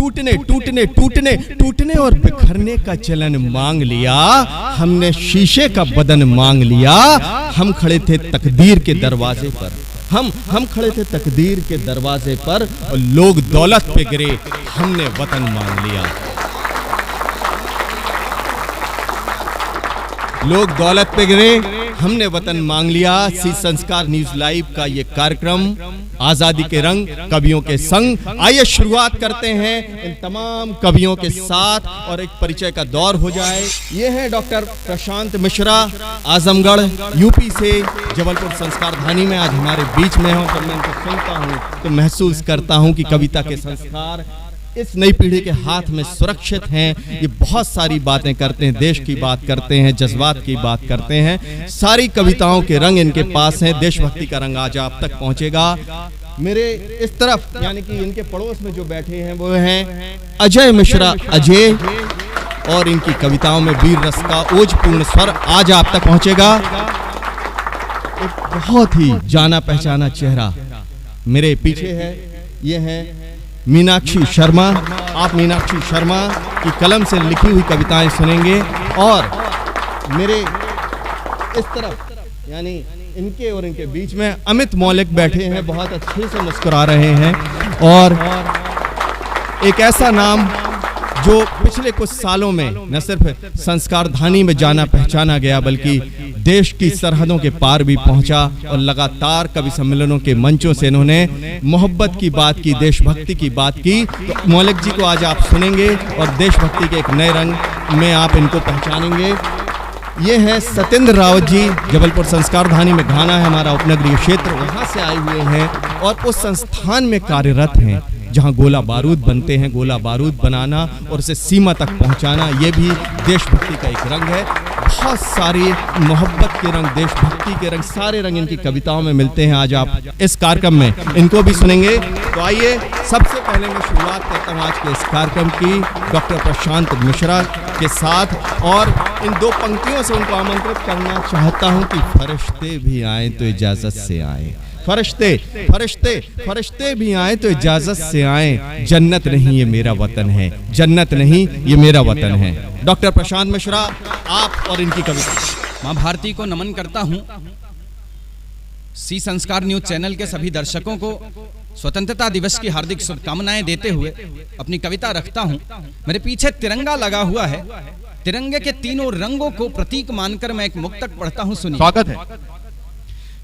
टूटने टूटने टूटने टूटने और बिखरने का चलन मांग लिया, हमने शीशे का बदन मांग लिया। हम खड़े थे तकदीर के दरवाजे पर, हम खड़े थे तकदीर के दरवाजे पर, और लोग दौलत पे गिरे, हमने वतन मांग लिया। लोग दौलत पे गिरे, हमने वतन मांग लिया। सी संस्कार न्यूज लाइव का ये कार्यक्रम आजादी के रंग कवियों के संग। आइए शुरुआत करते हैं इन तमाम कवियों के साथ और एक परिचय का दौर हो जाए। ये हैं डॉक्टर प्रशांत मिश्रा, आजमगढ़ यूपी से, जबलपुर संस्कार धानी में आज हमारे बीच में हो। जब मैं इनको सुनता हूँ तो महसूस करता हूँ कि कविता के संस्कार इस नई पीढ़ी के हाथ में सुरक्षित हैं। ये बहुत सारी बातें करते हैं, देश की बात करते हैं, जज्बात की बात करते हैं। सारी कविताओं के रंग इनके पास हैं। देशभक्ति का रंग आज आप तक पहुंचेगा। मेरे इस तरफ यानी कि इनके पड़ोस में जो बैठे हैं वो हैं अजय मिश्रा अजय, और इनकी कविताओं में वीर रस का ओजपूर्ण स्वर आज आप तक पहुंचेगा। एक बहुत ही जाना पहचाना चेहरा मेरे पीछे है, ये है मीनाक्षी शर्मा। आप मीनाक्षी शर्मा की कलम से लिखी हुई कविताएं सुनेंगे। और मेरे इस तरफ यानी इनके और इनके बीच में अमित मौलिक बैठे हैं, बहुत अच्छे से मुस्कुरा रहे हैं। और एक ऐसा नाम जो पिछले कुछ सालों में न सिर्फ संस्कार धानी में जाना पहचाना गया, बल्कि देश की सरहदों के पार भी पहुंचा, और लगातार कवि सम्मेलनों के मंचों से इन्होंने मोहब्बत की बात की, देशभक्ति की बात की। तो मौलिक जी को आज आप सुनेंगे और देशभक्ति के एक नए रंग में आप इनको पहचानेंगे। ये हैं सत्येंद्र रावत जी, जबलपुर संस्कार धानी में घाना है हमारा उपनगरीय क्षेत्र, वहाँ से आए हुए हैं और उस संस्थान में कार्यरत हैं जहाँ गोला बारूद बनते हैं। गोला बारूद बनाना और उसे सीमा तक पहुँचाना, ये भी देशभक्ति का एक रंग है। बहुत सारी मोहब्बत के रंग, देशभक्ति के रंग, सारे रंग इनकी कविताओं में मिलते हैं। आज आप इस कार्यक्रम में इनको भी सुनेंगे। तो आइए सबसे पहले मैं शुरुआत करता हूँ आज के इस कार्यक्रम की डॉक्टर प्रशांत मिश्रा के साथ, और इन दो पंक्तियों से उनको आमंत्रित करना चाहता हूँ कि फरिश्ते भी आए तो इजाजत से आए। फरिश्ते फरिश्ते फरिश्ते भी आए तो इजाजत से आए। जन्नत नहीं ये मेरा वतन है, जन्नत नहीं ये मेरा वतन है। डॉक्टर प्रशांत मिश्रा, आप और इनकी कविता। माँ भारती को नमन करता हूँ। सी संस्कार न्यूज चैनल के सभी दर्शकों को स्वतंत्रता दिवस की हार्दिक शुभकामनाएं देते हुए अपनी कविता रखता हूँ। मेरे पीछे तिरंगा लगा हुआ है। तिरंगे के तीनों रंगों को प्रतीक मानकर मैं एक मुक्तक पढ़ता हूँ, सुनिए। स्वागत है।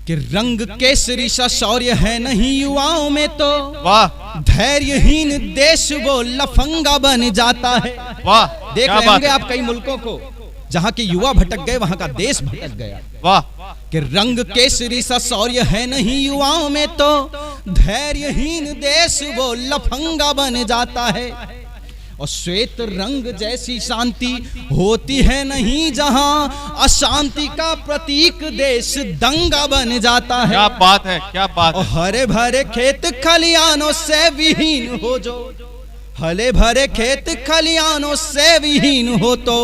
कि रंग केसरी सा शौर्य है नहीं युवाओं में तो, वाह, धैर्यहीन देश वो लफंगा बन जाता है। वाह, देख रहे होंगे आप कई मुल्कों को जहाँ के युवा भटक गए, वहाँ का देश भटक गया। वाह, कि रंग केसरी सा शौर्य है नहीं युवाओं में तो, धैर्यहीन देश वो लफंगा बन जाता है। और श्वेत रंग जैसी शांति होती है नहीं जहां, अशांति का प्रतीक देश दंगा बन जाता है। क्या बात है, क्या बात है। और हरे भरे खेत खलियानों से विहीन हो जो, हरे भरे खेत खलियानों से विहीन हो तो,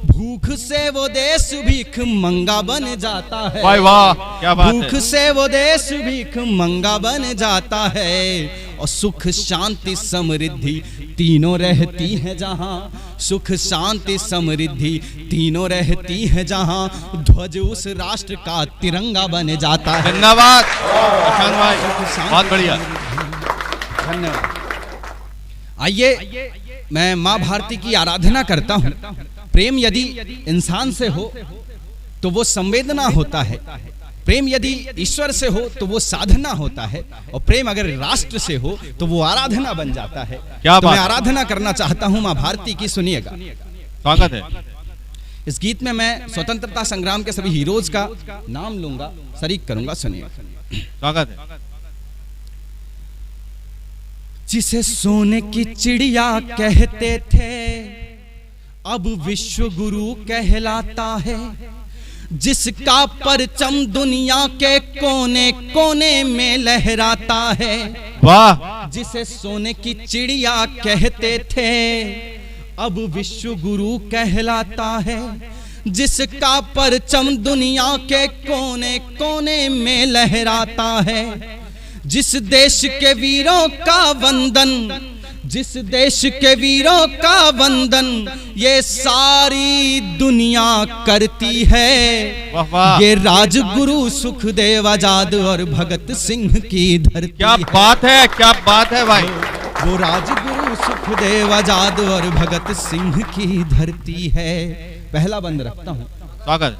भूख से वो देश भीख मंगा बन जाता है। वाह वाह, क्या बात है। भूख से वो देश भीख मंगा बन जाता है। और सुख शांति समृद्धि तीनों रहती है जहां, सुख शांति समृद्धि तीनों रहती है जहां, ध्वज उस राष्ट्र का तिरंगा बन जाता है। धन्यवाद प्रशांत भाई, बहुत बढ़िया, धन्यवाद। आइए मैं माँ भारती की आराधना करता हूँ। प्रेम यदि इंसान से हो तो वो संवेदना होता है, प्रेम यदि ईश्वर से हो तो वो साधना होता है, और प्रेम अगर राष्ट्र से हो तो वो आराधना बन जाता है। क्या तो मैं आराधना करना चाहता हूँ माँ भारती की, सुनिएगा। स्वागत है। इस गीत में मैं स्वतंत्रता संग्राम के सभी हीरोज का नाम लूंगा, शरीक करूंगा, सुनिएगा। स्वागत है। जिसे सोने की चिड़िया कहते थे अब विश्व गुरु कहलाता है, जिसका परचम दुनिया के कोने कोने में लहराता है। वाह, जिसे सोने की चिड़िया कहते थे अब विश्व गुरु कहलाता है, जिसका परचम दुनिया के कोने कोने में लहराता है। जिस देश के वीरों का वंदन जिस देश के वीरों का वंदन ये सारी दुनिया करती है, वाह वाह, ये राजगुरु सुखदेव आजाद और भगत सिंह की धरती। क्या बात है, क्या बात है भाई। वो राजगुरु सुखदेव आजाद और भगत सिंह की धरती है। पहला बंद रखता हूँ। स्वागत।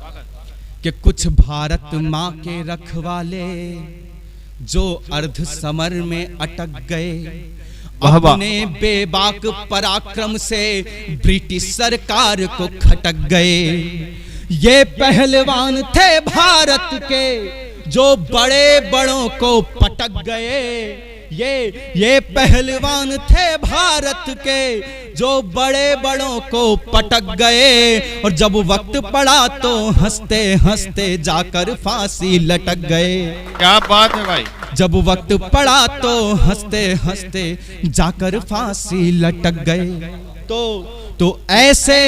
कि कुछ भारत माँ के रखवाले जो अर्ध समर में अटक गए, अपने बेबाक पराक्रम से ब्रिटिश सरकार को खटक गए। ये पहलवान थे भारत के जो बड़े बड़ों को पटक गए। ये पहलवान थे भारत के जो बड़े बड़ों को पटक गए, और जब वक्त पड़ा तो हंसते हंसते जाकर फांसी लटक गए। क्या बात है भाई। जब वक्त पड़ा तो हंसते हंसते जाकर फांसी लटक गए। तो ऐसे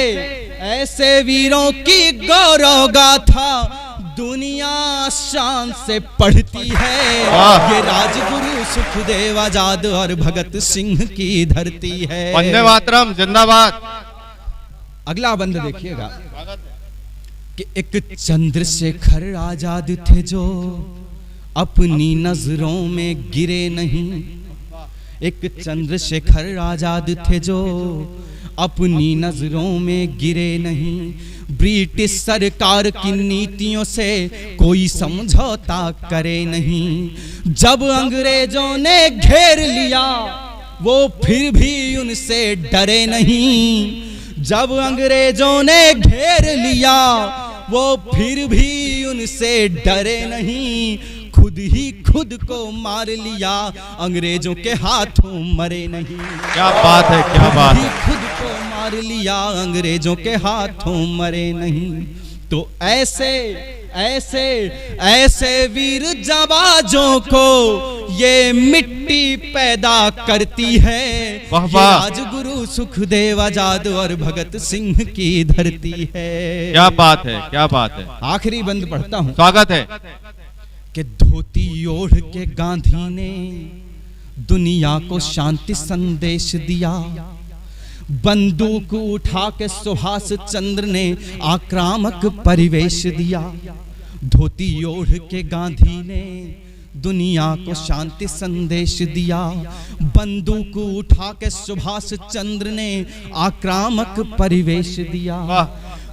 वीरों की गौरव गाथा दुनिया शान से पढ़ती है। ये राजगुरु सुखदेव आजाद और भगत सिंह की धरती है। वंदे मातरम, जिंदाबाद। अगला बंद देखिएगा कि एक चंद्रशेखर आजाद थे जो अपनी नजरों में गिरे नहीं। एक चंद्रशेखर आजाद थे जो अपनी नजरों में गिरे नहीं। ब्रिटिश सरकार की नीतियों से कोई समझौता करे नहीं। जब अंग्रेजों ने घेर लिया वो फिर भी उनसे डरे नहीं। जब अंग्रेजों ने घेर लिया वो फिर भी उनसे डरे नहीं। खुद ही खुद को मार लिया, अंग्रेजों के हाथों मरे नहीं। क्या बात है, क्या बात है। खुद को मार लिया, अंग्रेजों के हाथों मरे नहीं। तो ऐसे वीर जाबाजों को ये मिट्टी पैदा करती है। वाह वाह। राजगुरु सुखदेव आजाद और भगत सिंह की धरती है। क्या बात है, क्या बात है। आखिरी बंद पढ़ता हूँ। स्वागत है। कि धोती ओढ़ के गांधी ने दुनिया को शांति संदेश दिया। बंदूक उठा के सुभाष चंद्र ने आक्रामक परिवेश दिया। धोती ओढ़ के गांधी ने दुनिया को शांति संदेश दिया। बंदूक उठा के सुभाष चंद्र ने आक्रामक परिवेश दिया।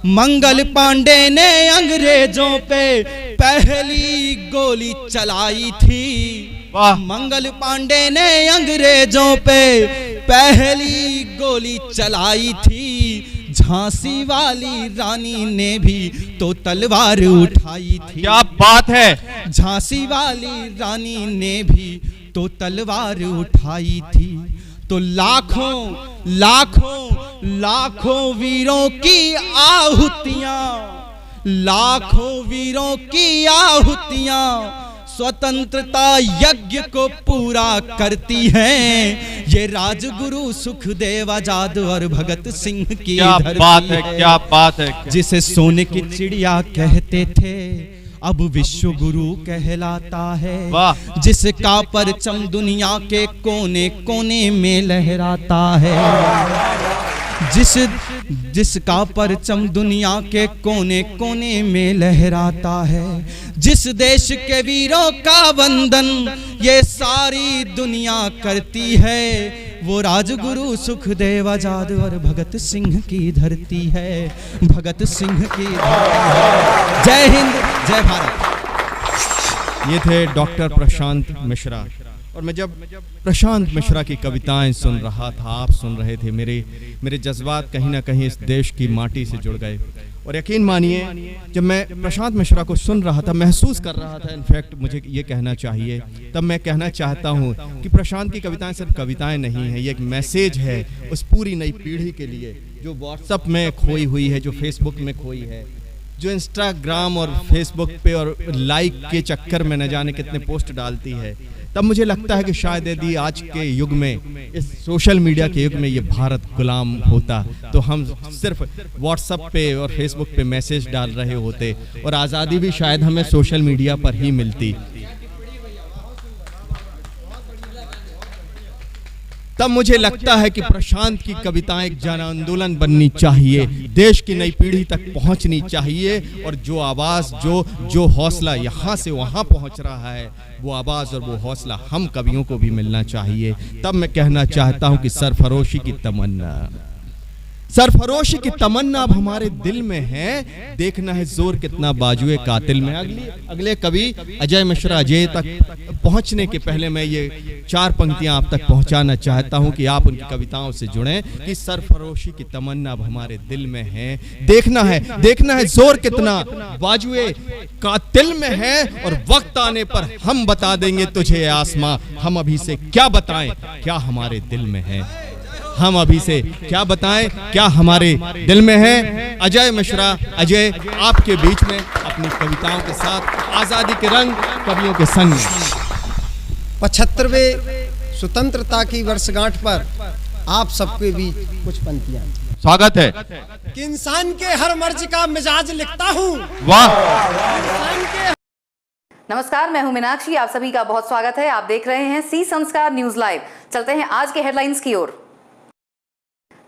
मंगल पांडे ने अंग्रेजों पे पहली गोली चलाई थी। मंगल पांडे ने अंग्रेजों पे पहली गोली चलाई थी। झांसी वाली रानी ने भी तो तलवार उठाई थी। क्या बात है। झांसी वाली रानी ने भी तो तलवार उठाई थी। तो लाखों वीरों की आहुतियां स्वतंत्रता यज्ञ को पूरा करती हैं। ये राजगुरु सुखदेव आजाद और भगत सिंह की धरती बात है, क्या बात है। जिसे सोने की चिड़िया कहते थे अब विश्व गुरु कहलाता है। जिसका परचम दुनिया के कोने कोने में लहराता है। जिसका परचम दुनिया के कोने कोने में लहराता है। जिस देश के वीरों का वंदन ये सारी दुनिया करती है, वो राजगुरु सुखदेव आजाद और भगत सिंह की धरती है। भगत सिंह की धरती है। जय हिंद, जय भारत। ये थे डॉक्टर प्रशांत मिश्रा। और मैं जब प्रशांत मिश्रा की कविताएं सुन रहा था, आप सुन रहे थे, मेरे जज्बात कहीं ना कहीं इस देश की माटी से जुड़ गए। और यकीन मानिए जब मैं प्रशांत मिश्रा को सुन रहा था, महसूस कर रहा था, इनफैक्ट मुझे ये कहना चाहिए, तब मैं कहना चाहता हूँ कि प्रशांत की कविताएं सिर्फ कविताएं नहीं हैं, ये एक मैसेज है उस पूरी नई पीढ़ी के लिए जो व्हाट्सएप में खोई हुई है, जो फेसबुक में खोई है, जो इंस्टाग्राम और फेसबुक पे और लाइक के चक्कर में न जाने कितने पोस्ट डालती है। तब मुझे लगता है कि शायद यदि आज के युग में, इस सोशल मीडिया के युग में ये भारत गुलाम होता तो हम सिर्फ व्हाट्सएप पे और फेसबुक पे मैसेज डाल रहे होते और आज़ादी भी शायद हमें सोशल मीडिया पर ही मिलती। तब मुझे लगता है कि प्रशांत की कविताएं एक जन आंदोलन बननी चाहिए, देश की नई पीढ़ी तक पहुंचनी चाहिए, और जो आवाज जो हौसला यहाँ से वहाँ पहुंच रहा है, वो आवाज और वो हौसला हम कवियों को भी मिलना चाहिए। तब मैं कहना चाहता हूं कि सरफरोशी की तमन्ना अब हमारे दिल में है, देखना है जोर कितना बाजुए कातिल में। अगले कवि अजय मिश्रा अजय तक पहुंचने के पहले मैं ये 4 पंक्तियां आप तक पहुंचाना चाहता हूं कि आप उनकी कविताओं से जुड़ें कि सरफरोशी की तमन्ना अब हमारे दिल में है, देखना है जोर कितना बाजुए कातिल में है, और वक्त आने पर हम बता देंगे तुझे आसमां, हम अभी से क्या बताएं क्या हमारे दिल में है, हम अभी से क्या बताएं क्या हमारे दिल में है। अजय मिश्रा अजय आपके बीच में अपनी कविताओं के साथ आजादी के रंग कवियों के संग। 75वें स्वतंत्रता की वर्षगांठ पर आप सबके बीच कुछ पंक्तियां। स्वागत है कि इंसान के हर मर्ज का मिजाज लिखता हूँ। वाह। नमस्कार, मैं हूं मीनाक्षी, आप सभी का बहुत स्वागत है। आप देख रहे हैं सी संस्कार न्यूज लाइव। चलते हैं आज के हेडलाइंस की ओर।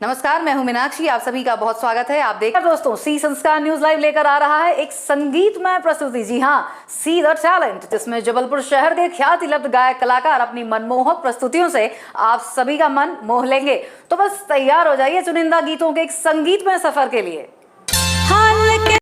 नमस्कार, मैं हूं मीनाक्षी, आप सभी का बहुत स्वागत है। आप देख दोस्तों, सी संस्कार न्यूज लाइव लेकर आ रहा है एक संगीतमय प्रस्तुति। जी हां, सी द टैलेंट, जिसमें जबलपुर शहर के ख्याति लब्ध गायक कलाकार अपनी मनमोहक प्रस्तुतियों से आप सभी का मन मोह लेंगे। तो बस तैयार हो जाइए चुनिंदा गीतों के एक संगीतमय सफर के लिए।